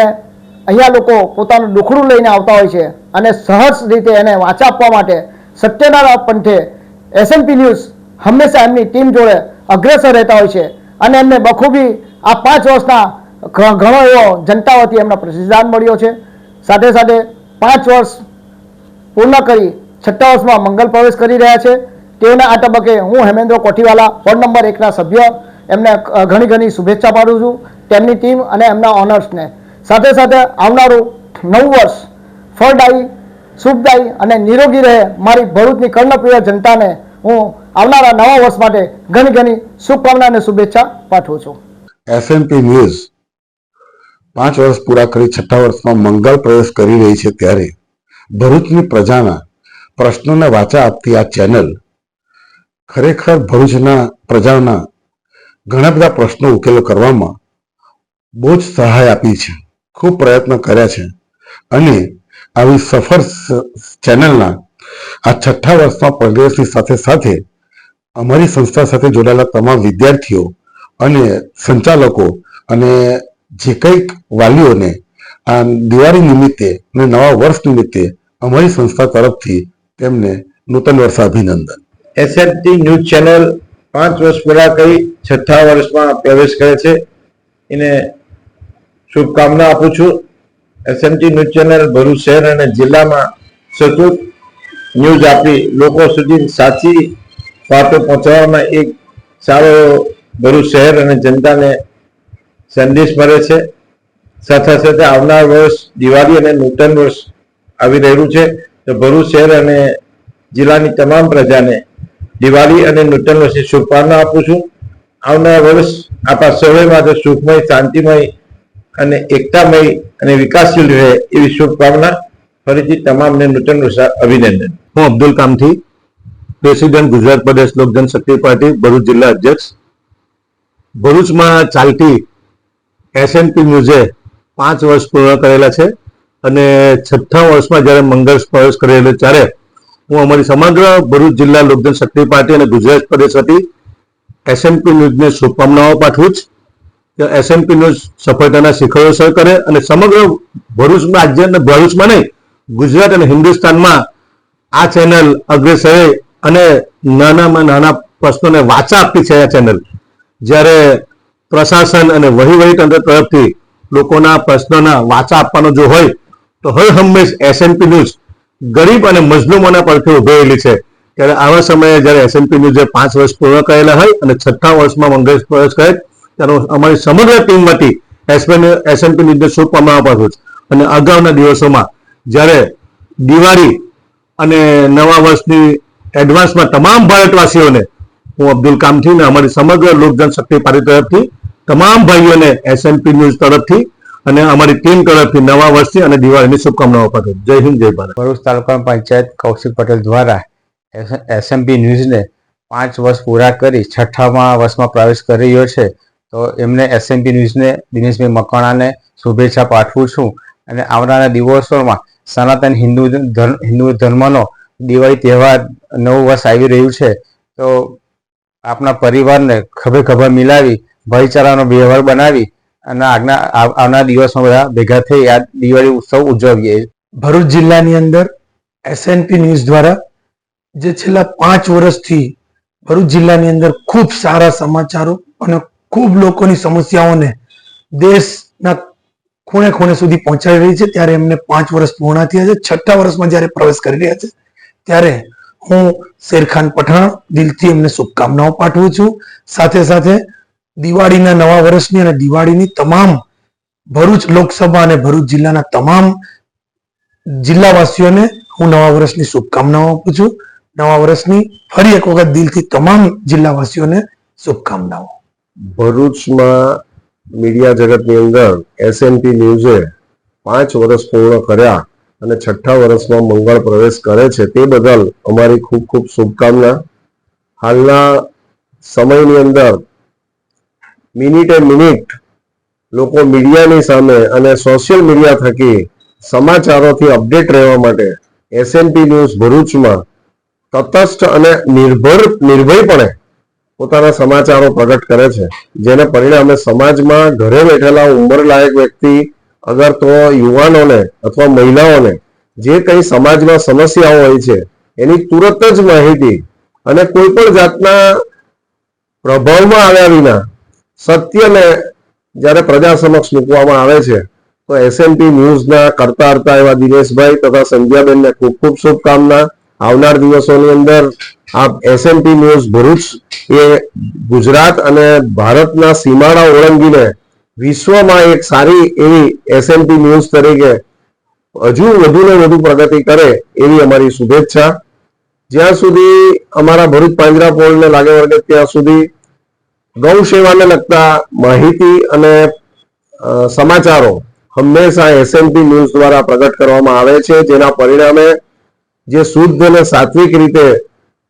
અહીંયા લોકો પોતાનું દુખડું લઈને આવતા હોય છે અને સહજ રીતે એને વાચા આપવા માટે સત્યના પંથે એસએનપી ન્યૂઝ હંમેશા એમની ટીમ જોડે અગ્રેસર રહેતા હોય છે અને એમને બખૂબી આ 5 વર્ષના ઘણો એવો જનતા વતી એમનો પ્રતિસાદ મળ્યો છે. સાથે સાથે 5 વર્ષ પૂર્ણ કરી 6થા વર્ષમાં મંગલ પ્રવેશ કરી રહ્યા છે. તેઓના આ તબક્કે હું હેમેન્દ્ર કોઠીવાલા, વોર્ડ નંબર 1ના સભ્ય, એમને ઘણી ઘણી શુભેચ્છા પાઠવું છું, તેમની ટીમ અને એમના ઓનર્સને. સાથે સાથે આવનારું નવું વર્ષ ફળદાયી, શુભદાયી અને નિરોગી રહે મારી ભરૂચની કર્ણપ્રિય જનતાને હું આવનારા નવા વર્ષ માટે ઘણી ઘણી શુભકામના અને શુભેચ્છા પાઠવું છું. એસએનપી ન્યૂઝ 5 વર્ષ પૂરા કરી 6થા વર્ષમાં મંગળ પ્રવેશ કરી રહી છે ત્યારે ભરૂચની પ્રજાના પ્રશ્નોને વાચા આપતી આ ચેનલ ખરેખર ભરૂચના પ્રજાના ઘણા બધા પ્રશ્નો ઉકેલો કરવામાં બહુ જ સહાય આપી છે. ખૂબ પ્રયત્ન કર્યા છે અને આવી સફળ ચેનલના આ 6થા વર્ષમાં પ્રવેશની સાથે સાથે અમારી સંસ્થા સાથે જોડાયેલા તમામ વિદ્યાર્થીઓ અને સંચાલકો અને જે કંઈક વાલીઓને આ દિવાળી નિમિત્તે અને નવા વર્ષ નિમિત્તે અમારી સંસ્થા તરફથી તેમને નૂતન વર્ષ અભિનંદન. એસએનપી ન્યૂઝ ચેનલ 5 વર્ષ પૂરા કરી 6થા વર્ષમાં પ્રવેશ કરે છે એને શુભકામના આપું છું. એસએમટી ન્યૂઝ ચેનલ ભરૂચ શહેર અને જિલ્લામાં સતત ન્યૂઝ આપી લોકો સુધી સાચી વાતો પહોંચાડવામાં એક સારો ભરૂચ શહેર અને જનતાને સંદેશ મળે છે. સાથે સાથે આવનાર વર્ષ દિવાળી અને નૂતન વર્ષ આવી રહ્યું છે, તો ભરૂચ શહેર અને જિલ્લાની તમામ પ્રજાને દિવાળી અને નૂતન વર્ષની શુભકામના આપું છું. આવનાર વર્ષ આપણા સૌને માટે સુખમય, શાંતિમય અને એકતામય અને વિકાસશીલ રહે એવી શુભકામના. ફરીથી તમામને નૂતન વર્ષ અભિનંદન. હું અબ્દુલ કામથી, પ્રેસિડેન્ટ ગુજરાત પ્રદેશ લોક જનશક્તિ પાર્ટી ભરૂચ જિલ્લા અધ્યક્ષ. ભરૂચમાં ચાલતી એસએનપી ન્યૂઝે 5 વર્ષ પૂર્ણ કરેલા છે અને 6થા વર્ષમાં જ્યારે મંગળ પ્રવેશ કરેલો ત્યારે હું અમારી સમગ્ર ભરૂચ જિલ્લા લોક જનશક્તિ પાર્ટી અને ગુજરાત પ્રદેશ વતી એસએનપી ન્યૂઝને શુભકામનાઓ પાઠવું છું. એસએનપી ન્યૂઝ સફળતાના શિખરો સર કરે અને સમગ્ર ભરૂચમાં રાજ્ય અને ભરૂચમાં નહીં, ગુજરાત અને હિન્દુસ્તાનમાં આ ચેનલ અગ્રેસર અને નાનામાં નાના પ્રશ્નોને વાચા આપતી છે. આ ચેનલ જ્યારે પ્રશાસન અને વહીવટી તંત્ર તરફથી લોકોના પ્રશ્નોના વાચા આપવાનો જો હોય તો હર હંમેશ એસએનપી ન્યૂઝ ગરીબ અને મજલૂમોના પરથી ઉભેલી છે. ત્યારે આવા સમયે જ્યારે એસએનપી ન્યૂઝે 5 વર્ષ પૂર્ણ કરેલા હોય અને 6થા વર્ષમાં મંગળ પ્રવેશ કરે ત્યારે અમારી સમગ્ર ટીમ વતી એસએનપી ન્યૂઝને શુભકામનાઓ પાઠવું છું. અને અગાઉના દિવસોમાં જ્યારે દિવાળી અને નવા વર્ષની એડવાન્સમાં તમામ ભારતવાસીઓને હું અબ્દુલ કામથી અને અમારી સમગ્ર લોક જનશક્તિ પાર્ટી તરફથી તમામ ભાઈઓને એસએનપી ન્યૂઝ તરફથી અને અમારી ટીમ તરફથી નવા વર્ષની અને દિવાળીની શુભકામનાઓ પાઠવું. જય હિન્દ, જય ભારત. ભરૂચ તાલુકા પંચાયત કૌશિક પટેલ દ્વારા એસએમપી ન્યૂઝને 5 વર્ષ પૂરા કરી 6થા વર્ષમાં પ્રવેશ કરી રહ્યો છે, તો એમને એસએમપી ન્યૂઝને દિનેશભાઈ મકવાણાને શુભેચ્છા પાઠવું છું. અને આવનારા દિવસોમાં સનાતન હિન્દુ ધર્મનો દિવાળી તહેવાર, નવું વર્ષ આવી રહ્યું છે, તો આપણા પરિવારને ખભે ખભા મિલાવી ભાઈચારાનો વ્યવહાર બનાવી અને આવનારા દિવસમાં બધા ભેગા થઈ આ દિવાળી ઉત્સવ ઉજવીએ. ભરૂચ જિલ્લાની અંદર એસએનપી ન્યૂઝ દ્વારા જે છેલ્લા 5 વર્ષથી ભરૂચ જિલ્લાની અંદર ખૂબ સારા સમાચારો અને ખૂબ લોકોની સમસ્યાઓને દેશના ખૂણે ખૂણે સુધી પહોંચાડી રહી છે, ત્યારે એમને 5 વર્ષ પૂર્ણ થયા છે. 6થા વર્ષમાં જ્યારે પ્રવેશ કરી રહ્યા છે ત્યારે હું શેરખાન પઠાણ દિલથી એમને શુભકામનાઓ પાઠવું છું. સાથે સાથે દિવાળીના નવા વર્ષની અને દિવાળીની તમામ ભરૂચ લોકસભા અને ભરૂચ જિલ્લાના તમામ જિલ્લાવાસીઓને હું નવા વર્ષની શુભકામનાઓ આપું છું. નવા વર્ષની ફરી એક વખત દિલથી તમામ જિલ્લાવાસીઓને શુભકામનાઓ. ભરૂચમાં મીડિયા જગતની અંદર એસએનપી ન્યૂઝે 5 વર્ષ પૂર્ણ કર્યા અને 6થા વર્ષમાં મંગળ પ્રવેશ કરે છે, તે બદલ અમારી ખૂબ ખૂબ શુભકામના. હાલના સમયની અંદર મિનિટે મિનિટ લોકો મીડિયાની સામે અને સોશિયલ મીડિયા થકી સમાચારોથી અપડેટ રહેવા માટે એસએનપી ન્યૂઝ ભરૂચમાં તટસ્થ અને નિર્ભયપણે પોતાના સમાચારો પ્રગટ કરે છે, જેને પરિણામે સમાજમાં ઘરે બેઠેલા ઉંમરલાયક વ્યક્તિ અગર તો યુવાનોને અથવા મહિલાઓને જે કંઈ સમાજમાં સમસ્યાઓ હોય છે એની તુરત જ માહિતી અને કોઈ પણ જાતના પ્રભાવમાં આવ્યા વિના સત્યને જ્યારે પ્રજા સમક્ષ મૂકવામાં આવે છે, તો એસએનપી ન્યૂઝના કરતા હરતા એવા દિનેશભાઈ તથા સંધ્યાબેનને ખૂબ ખૂબ શુભકામના. આવનાર દિવસોની અંદર આ એસએનપી ન્યૂઝ ભરૂચ એ ગુજરાત અને ભારતના સીમાડા ઓળંગીને વિશ્વમાં એક સારી એવી એસએનપી ન્યૂઝ તરીકે હજુ વધુ ને વધુ પ્રગતિ કરે એવી અમારી શુભેચ્છા. જ્યાં સુધી અમારા ભરૂચ પાંજરાપોળને લાગે વળગે ત્યાં સુધી ગૌ સેવાને લગતા માહિતી અને સમાચારો હંમેશા એસએનપી ન્યૂઝ દ્વારા પ્રગટ કરવામાં આવે છે, જેના પરિણામે જે શુદ્ધ અને સાત્વિક રીતે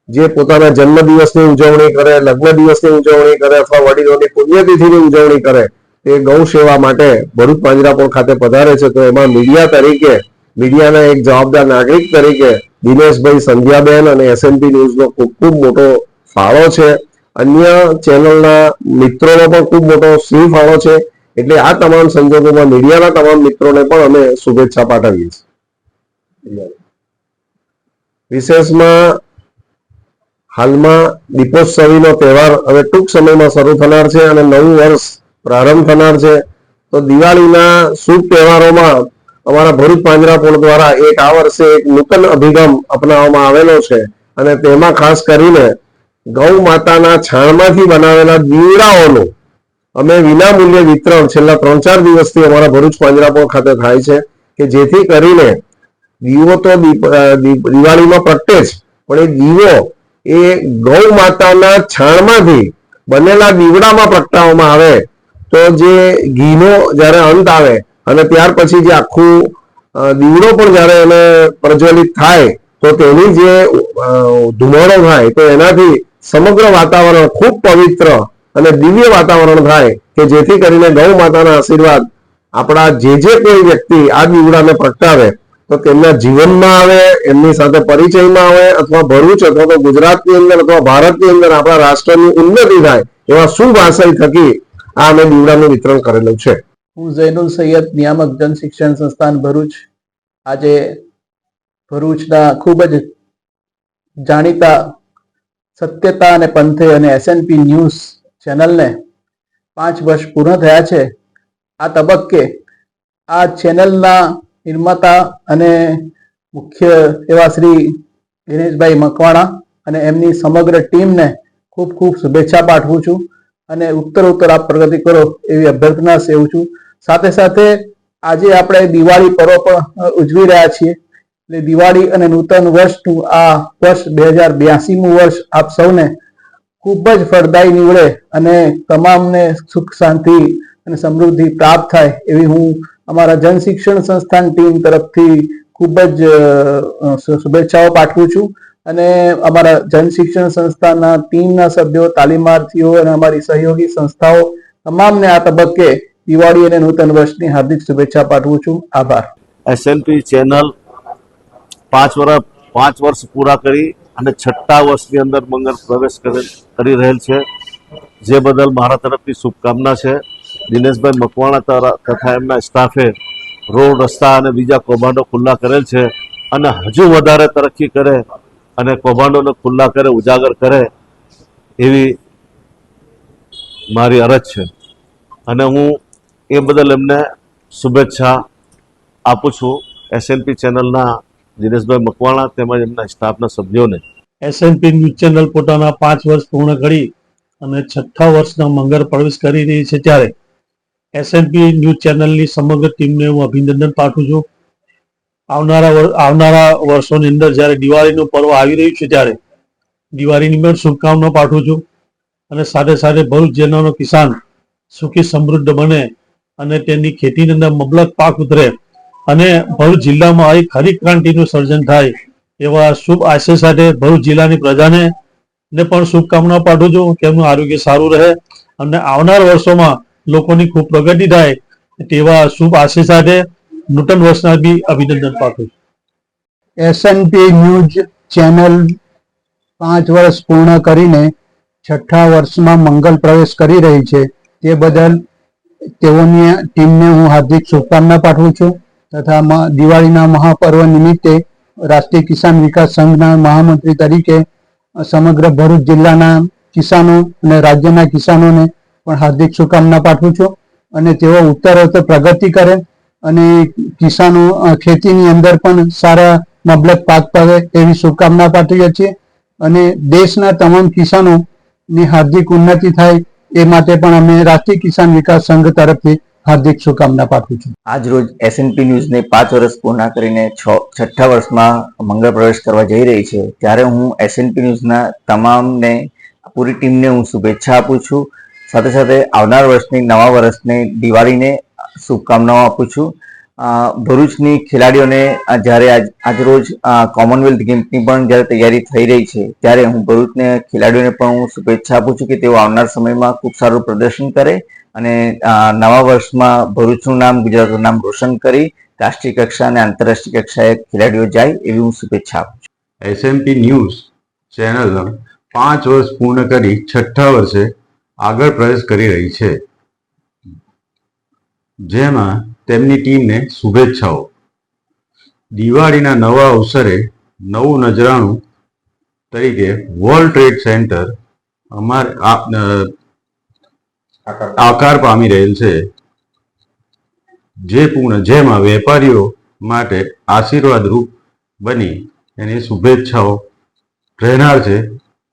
જે પોતાના જન્મદિવસની ઉજવણી કરે, લગ્ન દિવસની ઉજવણી કરે અથવા વડીલોની પુણ્યતિથિની ઉજવણી કરે, તે ગૌ સેવા માટે ભરૂચ પાંજરાપોળ ખાતે પધારે છે. તો એમાં મીડિયા તરીકે, મીડિયાના એક જવાબદાર નાગરિક તરીકે દિનેશભાઈ, સંધ્યાબેન અને એસએનપી ન્યૂઝનો ખૂબ ખૂબ મોટો ફાળો છે. અન્ય ચેનલના મિત્રોનો પણ ખૂબ મોટો સિંહ ફાળો છે. એટલે આ તમામ સંજોગોમાં મીડિયાના તમામ મિત્રોને પણ અમે શુભેચ્છા પાઠવીએ છીએ. વિશેષમાં હાલમાં દીપોત્સવીનો તહેવાર હવે ટૂંક સમયમાં શરૂ થનાર છે અને નવું વર્ષ પ્રારંભ થનાર છે. તો દિવાળીના શુભ તહેવારોમાં અમારા ભરૂચ પાંજરાપોળ દ્વારા એક આ વર્ષે એક નૂતન અભિગમ અપનાવવામાં આવેલો છે અને તેમાં ખાસ કરીને ગૌ માતાના છાણમાંથી બનાવેલા દીવડાઓનું અમે વિનામૂલ્યે વિતરણ છેલ્લા 3-4 દિવસથી અમારા ભરૂચ પાંજરાપોળ ખાતે થાય છે કે જેથી કરીને દીવો તો દિવાળીમાં પ્રગટે જ, પણ એ દીવો એ ગૌ માતાના છાણમાંથી બનેલા દીવડામાં પ્રગટાવવામાં આવે તો જે ઘીનો જ્યારે અંત આવે અને ત્યાર પછી જે આખું દીવડો પણ જ્યારે એને પ્રજ્વલિત થાય તો તેની જે ધુમાડો થાય તો એનાથી સમગ્ર વાતાવરણ ખૂબ પવિત્ર અને દિવ્ય વાતાવરણ થાય કે જેથી કરીને ગૌ માતાના આશીર્વાદ આપણા જે કોઈ વ્યક્તિ આ દીવડાને પ્રગટાવે તો તેમના જીવનમાં આવે, એમની સાથે પરિચયમાં આવે, અથવા ભરૂચ અથવા તો ગુજરાતની અંદર અથવા ભારતની અંદર આપણા રાષ્ટ્રની ઉન્નતિ થાય એવા શુભ આશય થકી આ અમે દીવડાનું વિતરણ કરેલું છે. હું ઝૈનુલ સૈયદ, નિયામક જન શિક્ષણ સંસ્થાન ભરૂચ, આજે ભરૂચના ખૂબ જ જાણીતા સત્યતા અને પંથે અને એસએનપી ન્યૂઝ ચેનલને 5 વર્ષ પૂર્ણ થયા છે. આ તબક્કે આ ચેનલના નિર્માતા અને મુખ્ય એવા શ્રી દિનેશભાઈ મકવાણા અને એમની સમગ્ર ટીમને ખૂબ ખૂબ શુભેચ્છા પાઠવું છું અને ઉત્તરોત્તર આપ પ્રગતિ કરો એવી અભ્યર્થના સેવું છું. સાથે સાથે આજે આપણે દિવાળી પર્વ પણ ઉજવી રહ્યા છીએ, એટલે દિવાળી અને નૂતન વર્ષનું આ વર્ષ 2082મું વર્ષ આપ સૌને ખૂબ જ ફળદાયી નીવડે અને તમામને સુખ શાંતિ અને સમૃદ્ધિ પ્રાપ્ત થાય એવી હું અમારા જન શિક્ષણ સંસ્થાન ટીમ તરફથી ખૂબ જ શુભેચ્છાઓ પાઠવું છું અને અમારા જન શિક્ષણ સંસ્થાના ટીમના સભ્યો, તાલીમાર્થીઓ અને અમારી સહયોગી સંસ્થાઓ તમામને આ તબક્કે દિવાળી અને નૂતન વર્ષની હાર્દિક શુભેચ્છા પાઠવું છું. આભાર. એસએનપી ચેનલ 5 વર્ષ પૂરા કરી અને 6થા વર્ષની અંદર મંગળ પ્રવેશ કરી રહેલ છે, જે બદલ મારા તરફથી શુભકામના છે. દિનેશભાઈ મકવાણા તથા એમના સ્ટાફે રોડ, રસ્તા અને બીજા કૌભાંડો ખુલ્લા કરેલ છે અને હજુ વધારે તરક્કી કરે અને કૌભાંડોને ખુલ્લા કરે, ઉજાગર કરે એવી મારી અરજ છે અને હું એ બદલ એમને શુભેચ્છા આપું છું. એસએનપી ચેનલના દિનેશભાઈ મકવાણા તેમજ એમના સ્ટાફના સભ્યોને. એસએનપી ન્યૂઝ ચેનલ પોતાના 5 વર્ષ પૂર્ણ કરી અને 6થા વર્ષના મંગળ પ્રવેશ કરી રહી છે ત્યારે એસએનપી ન્યૂઝ ચેનલની સમગ્ર ટીમને હું અભિનંદન પાઠવું છું. આવનારા વર્ષોની અંદર જ્યારે દિવાળીનું પર્વ આવી રહ્યું છે ત્યારે દિવાળીની પણ શુભકામનાઓ પાઠવું છું અને સાથે સાથે ભરૂચ જિલ્લાનો કિસાન સુખી સમૃદ્ધ બને અને તેની ખેતીની અંદર મબલક પાક ઉતરે અને ભરૂચ જિલ્લામાં એક હરિત ક્રાંતિનું સર્જન થાય એવા શુભ આશય સાથે ભરૂચ જિલ્લાની પ્રજાને પણ શુભકામનાઓ પાઠવું છું કે એમનું આરોગ્ય સારું રહે અને આવનાર વર્ષોમાં લોકોની ખૂબ પ્રગતિ થાય તેવા શુભ આશય સાથે નૂતન વર્ષના બી અભિનંદન પાઠવું છું. એસએનપી ન્યૂઝ ચેનલ 5 વર્ષ પૂર્ણ કરીને 6થા વર્ષમાં મંગલ પ્રવેશ કરી રહી છે તે બદલ તેઓની ટીમને હું હાર્દિક શુભકામના પાઠવું છું તથા દિવાળીના મહાપર્વ નિમિત્તે રાષ્ટ્રીય કિસાન વિકાસ સંઘના મહામંત્રી તરીકે સમગ્ર ભરૂચ જિલ્લાના કિસાનો અને રાજ્યના કિસાનોને પણ હાર્દિક શુભકામના પાઠવું છું અને તેઓ ઉત્તરોત્તર પ્રગતિ કરે અને કિસાનો ખેતીની અંદર પણ સારા મબલક પાક પાડે એવી શુભકામના પાઠવીએ છીએ અને દેશના તમામ કિસાનોની હાર્દિક ઉન્નતિ થાય એ માટે પણ અમે રાષ્ટ્રીય કિસાન વિકાસ સંઘ તરફથી હાર્દિક શુભકામના પાઠવું છું. આજ રોજ એસએનપી ન્યૂઝને 5 વર્ષ પૂર્ણ કરીને 6થા વર્ષમાં મંગળ પ્રવેશ કરવા જઈ રહી છે ત્યારે હું એસએનપી ન્યૂઝના તમામને પૂરી ટીમને હું શુભેચ્છા આપું છું. સાથે સાથે આવનાર વર્ષની નવા વર્ષને દિવાળીને શુભકામનાઓ આપું છું. ભરૂચની ખેલાડીઓને જ્યારે આજરોજ કોમનવેલ્થ ગેમ્સની પણ જ્યારે તૈયારી થઈ રહી છે ત્યારે હું ભરૂચને ખેલાડીઓને પણ હું શુભેચ્છા આપું છું કે તેઓ આવનાર સમયમાં ખૂબ સારું પ્રદર્શન કરે અને નવા વર્ષમાં ભરૂચનું નામ, ગુજરાતનું નામ રોશન કરી રાષ્ટ્રીય કક્ષા અને આંતરરાષ્ટ્રીય કક્ષાએ ખેલાડીઓ જાય એવી હું શુભેચ્છા આપું છું. એસએનપી ન્યૂઝ ચેનલ 5 વર્ષ પૂર્ણ કરી 6થા વર્ષે આગળ પ્રવેશ કરી રહી છે, જેમાં તેમની ટીમને શુભેચ્છાઓ. દિવાળીના નવા અવસરે નવું નજરાણું તરીકે વર્લ્ડ ટ્રેડ સેન્ટર આકાર પામી રહેલ છે, જેમાં વેપારીઓ માટે આશીર્વાદરૂપ બની એની શુભેચ્છાઓ રહેનાર છે.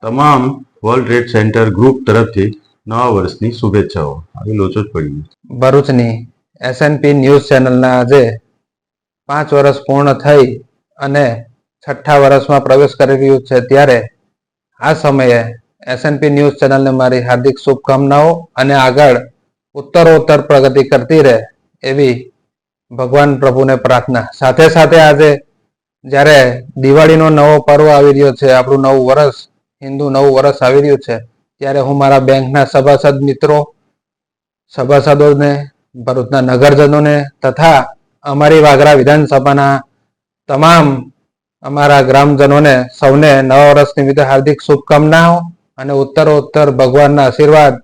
તમામ વર્લ્ડ ટ્રેડ સેન્ટર ગ્રુપ તરફથી નવા વર્ષની શુભેચ્છાઓ. આવી લોચો જ પડી. ભરૂચની એસએનપી ન્યૂઝ ચેનલના આજે 5 વર્ષ પૂર્ણ થઈ અને 6ઠ્ઠા વર્ષમાં પ્રવેશ કરી રહ્યું છે, ત્યારે આ સમયે એસએનપી ન્યૂઝ ચેનલને મારી હાર્દિક શુભકામનાઓ અને આગળ ઉત્તરોત્તર પ્રગતિ કરતી રહે એવી ભગવાન પ્રભુને પ્રાર્થના. સાથે સાથે આજે જ્યારે દિવાળીનો નવો પર્વ આવી રહ્યો છે, આપણું નવું વર્ષ, હિન્દુ નવું વર્ષ આવી રહ્યું છે, ત્યારે હું મારા બેંકના સભાસદ મિત્રો, સભાસદોને, ભરૂચના નગરજનોને તથા અમારી વાગરા વિધાનસભાના તમામ અમારા ગ્રામજનોને સૌને નવા વર્ષ નિમિત્તે હાર્દિક શુભકામનાઓ અને ઉત્તરોત્તર ભગવાનના આશીર્વાદ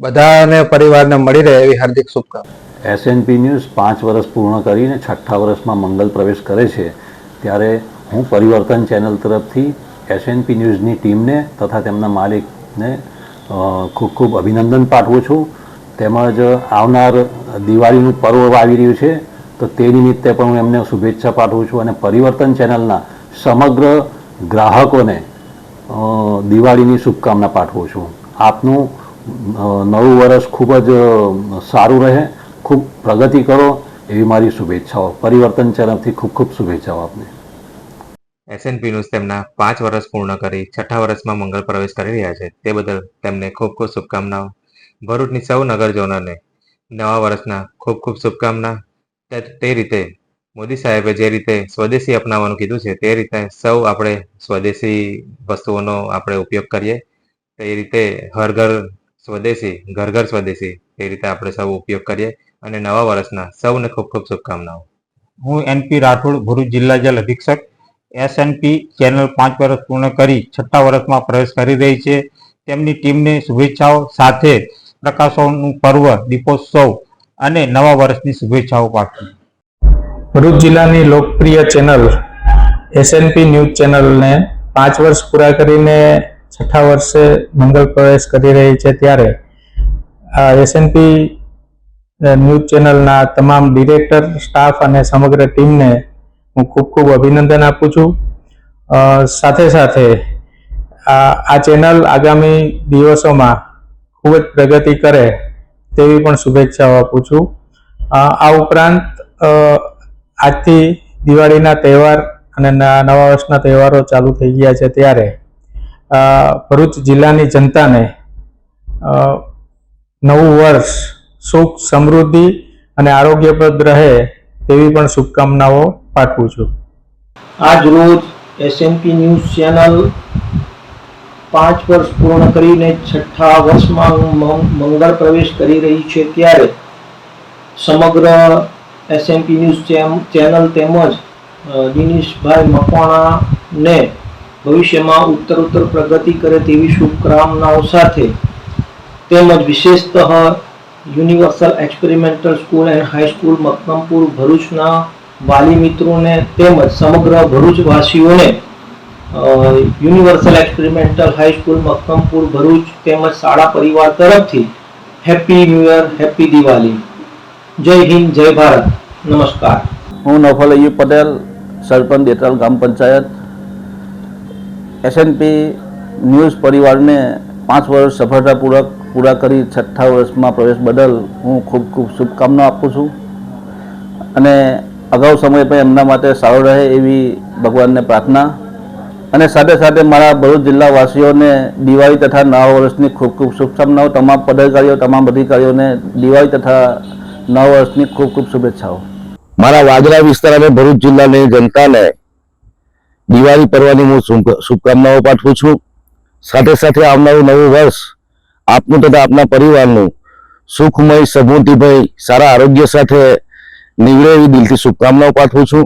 બધાને પરિવારને મળી રહે એવી હાર્દિક શુભકામનાઓ. એસએનપી ન્યૂઝ 5 વર્ષ પૂર્ણ કરીને 6ઠ્ઠા વર્ષમાં મંગલ પ્રવેશ કરે છે, ત્યારે હું પરિવર્તન ચેનલ તરફથી એસએનપી ન્યૂઝની ટીમને તથા તેમના માલિકને ખૂબ ખૂબ અભિનંદન પાઠવું છું. તેમજ આવનાર દિવાળીનું પર્વ આવી રહ્યું છે, તો તે નિમિત્તે પણ હું એમને શુભેચ્છા પાઠવું છું અને પરિવર્તન ચેનલના સમગ્ર ગ્રાહકોને દિવાળીની શુભકામના પાઠવું છું. આપનું નવું વર્ષ ખૂબ જ સારું રહે, ખૂબ પ્રગતિ કરો એવી મારી શુભેચ્છાઓ. પરિવર્તન ચેનલથી ખૂબ ખૂબ શુભેચ્છાઓ આપને. એસએનપી ન્યૂઝ તેમના 5 વર્ષ પૂર્ણ કરી 6ઠ્ઠા વર્ષમાં મંગળ પ્રવેશ કરી રહ્યા છે, તે બદલ તેમને ખૂબ ખૂબ શુભકામનાઓ. ભરૂચની સૌ નગરજનોને નવા વર્ષના ખૂબ ખૂબ શુભકામના. તે રીતે મોદી સાહેબે જે રીતે સ્વદેશી અપનાવવાનું કીધું છે, તે રીતે સૌ આપણે સ્વદેશી વસ્તુઓનો આપણે ઉપયોગ કરીએ. તે રીતે હર ઘર સ્વદેશી, ઘર ઘર સ્વદેશી, તે રીતે આપણે સૌ ઉપયોગ કરીએ અને નવા વર્ષના સૌને ખૂબ ખૂબ શુભકામનાઓ. હું એનપી રાઠોડ, ભરૂચ જિલ્લા જલ અધિક્ષક. એસએનપી ચેનલ 5 વર્ષ પૂર્ણ કરી 6ઠ્ઠા વર્ષમાં પ્રવેશ કરી રહી છે, તેમની ટીમને શુભેચ્છાઓ, સાથે પ્રકાશોનું પર્વ દીપોત્સવ અને નવા વર્ષની શુભેચ્છાઓ પાઠવું. ભરૂચ જિલ્લાની લોકપ્રિય ચેનલ એસએનપી ન્યૂઝ ચેનલને 5 વર્ષ પૂરા કરીને 6ઠ્ઠા વર્ષે મંગળ પ્રવેશ કરી રહી છે, ત્યારે એસએનપી ન્યૂઝ ચેનલના તમામ ડિરેક્ટર, સ્ટાફ અને સમગ્ર ટીમને હું ખૂબ ખૂબ અભિનંદન આપું છું. સાથે સાથે આ ચેનલ આગામી દિવસોમાં ખૂબ જ પ્રગતિ કરે તેવી પણ શુભેચ્છાઓ આપું છું. આ ઉપરાંત આજથી દિવાળીના તહેવાર અને નવા વર્ષના તહેવારો ચાલુ થઈ ગયા છે, ત્યારે ભરૂચ જિલ્લાની જનતાને નવું વર્ષ સુખ, સમૃદ્ધિ અને આરોગ્યપ્રદ રહે તેવી પણ શુભકામનાઓ પાઠવું છું. આજ રોજ એસએનપી ન્યૂઝ ચેનલ 5 વર્ષ પૂર્ણ કરીને 6ઠ્ઠા વર્ષમાં મંગળ પ્રવેશ કરી રહી છે, ત્યારે સમગ્ર એસએનપી ન્યૂઝ ચેનલ તેમજ દિનેશભાઈ મકવાણાને ભવિષ્યમાં ઉત્તરોત્તર પ્રગતિ કરે તેવી શુભકામનાઓ સાથે, તેમજ વિશેષતઃ universal experimental school and high school Makkampur ભરૂચના વાલી મિત્રોને તેમજ સમગ્ર ભરૂચવાસીઓને universal experimental high school Makkampur Bharuch તેમજ શાળા પરિવાર તરફથી happy new year, happy Diwali. Jai Hind, Jai Bharat. નમસ્કાર. હું નૌફલ અય્યુબ પટેલ, સરપંચ દેતરાલ ગ્રામ પંચાયત. એસએનપી ન્યૂઝ પરિવારને 5 વર્ષ સફળતાપૂર્વક પૂરા કરી 6ઠ્ઠા વર્ષમાં પ્રવેશ બદલ હું ખૂબ ખૂબ શુભકામના આપું છું અને અગાઉ સમય પણ એમના માટે સારો રહે એવી ભગવાનને પ્રાર્થના. અને સાથે સાથે મારા ભરૂચ જિલ્લાવાસીઓને દિવાળી તથા નવા વર્ષની ખૂબ ખૂબ શુભકામનાઓ. તમામ પદાધિકારીઓ, તમામ અધિકારીઓને દિવાળી તથા નવા વર્ષની ખૂબ ખૂબ શુભેચ્છાઓ. મારા વાગરા વિસ્તાર અને ભરૂચ જિલ્લાની જનતાને દિવાળી પર્વની હું શુભકામનાઓ પાઠવું છું. સાથે સાથે આવનારું નવું વર્ષ આપનું તથા આપના પરિવારનું સુખમય, સમૃદ્ધિમય, સારા આરોગ્ય સાથે નીવડે એવી દિલથી શુભકામનાઓ પાઠવું છું.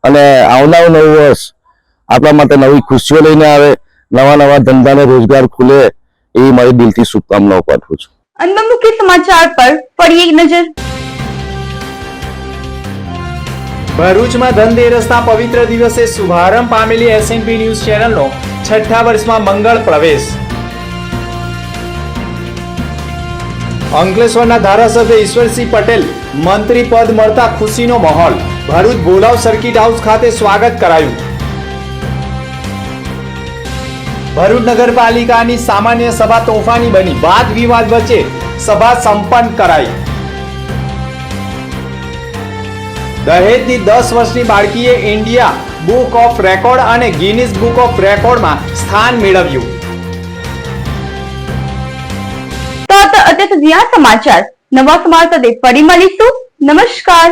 અને આવનારું નવું વર્ષ આપણા માટે નવી ખુશીઓ લઈને આવે, નવા નવા ધંધાને રોજગાર ખુલે એવી મારી દિલથી શુભકામનાઓ પાઠવું છું. અંતમાં મુખ્ય સમાચાર પર ફરી એક નજર. ભરૂચમાં ધનતેરસના પવિત્ર દિવસે શુભારંભ પામેલી એસએનપી ન્યૂઝ ચેનલનો 6ઠ્ઠા વર્ષમાં મંગળ પ્રવેશ. અંકલેશ્વરના ધારાસભ્ય ઈશ્વરસિંહ પટેલ મંત્રી પદ મળતા ખુશીનો માહોલ. ભરૂચ ભોલાવ સર્કિટ હાઉસ ખાતે સ્વાગત કરાયું. ભરૂચ નગરપાલિકાની સામાન્ય સભા તોફાની બની. વાદ વિવાદ વચ્ચે સભા સંપન્ન કરાઈ. દહેજની 10 વર્ષની બાળકીએ ઇન્ડિયા બુક ઓફ રેકોર્ડ અને ગિનિસ બુક ઓફ રેકોર્ડમાં સ્થાન મેળવ્યું. તો અત્યારે સુધી આ સમાચાર. નવા સમાચાર સાથે ફરી મળીશું. નમસ્કાર.